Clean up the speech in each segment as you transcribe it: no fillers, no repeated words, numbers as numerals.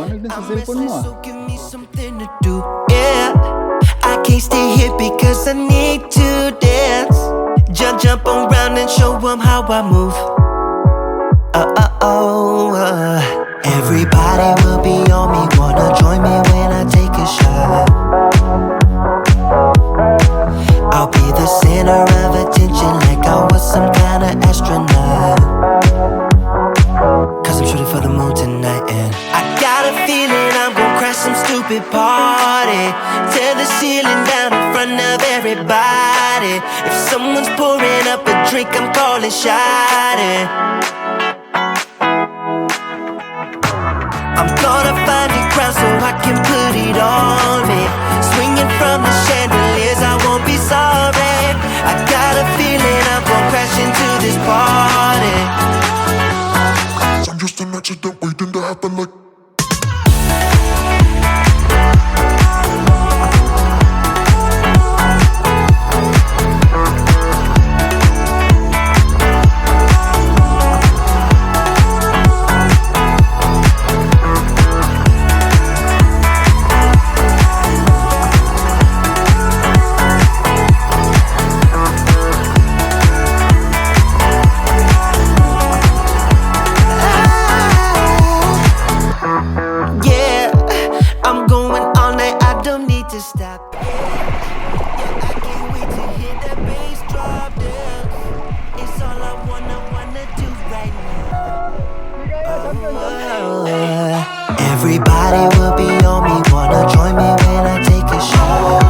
lumamig din sa cellphone mo ah. I can't stay here because I need to dance. Jump around and show them how I move. Everybody will be on me, wanna join me when I take a shot. I'll be the center of attention like I was some kind of astronaut. Cause I'm shooting for the moon tonight and I got a feeling I'm gonna crash some stupid party. Tear the ceiling down in front of everybody. If someone's pouring up a drink, I'm calling shawty. I'm gonna find a crowd so I can put it on me. Swinging from the chandeliers, I won't be sorry. I got a feeling I'm gonna crash into this party. I'm just an accident waiting to happen like. Everybody will be on me, wanna join me when I take a shot.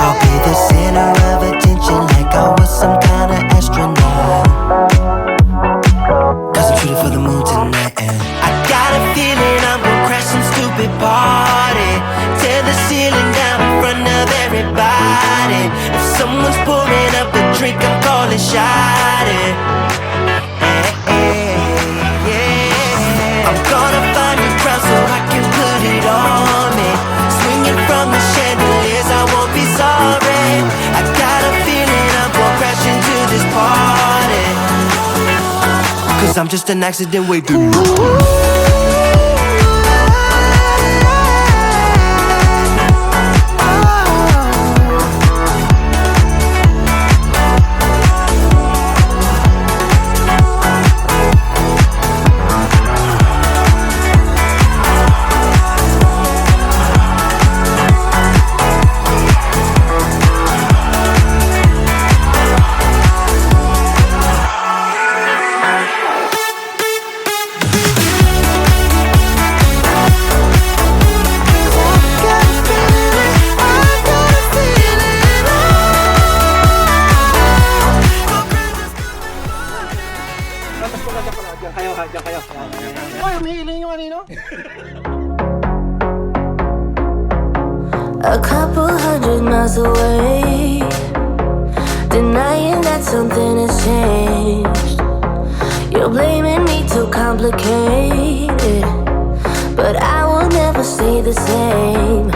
I'll be the center of attention like I was some kind of astronaut. Cause I'm shooting for the moon tonight and I got a feeling I'm gonna crash some stupid party. Tear the ceiling down in front of everybody. If someone's pouring up a drink, I'm calling shawty. I'm gonna find a crowd so I can put it on me. Swinging from the chandeliers, I won't be sorry. I got a feeling I'm gonna crash into this party. Cause I'm just an accident waiting. A couple 100 miles away, denying that something has changed. You're blaming me too complicated, but I will never stay the same.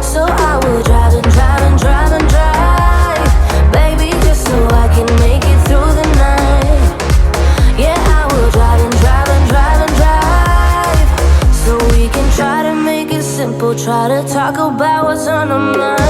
So I will drive and drive and drive and drive, baby, just so I can make it through the night. Yeah, I will drive and drive and drive and drive, so we can try to make it simple. Try to talk about what's on our mind.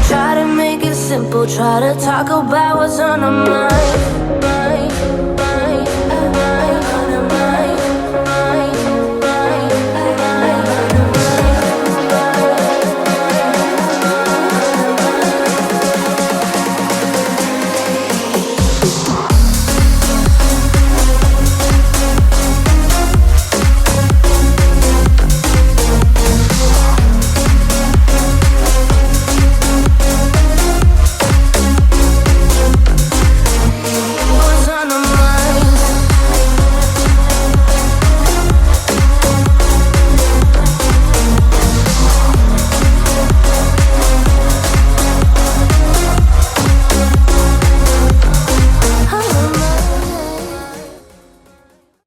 Try to make it simple, try to talk about what's on our mind.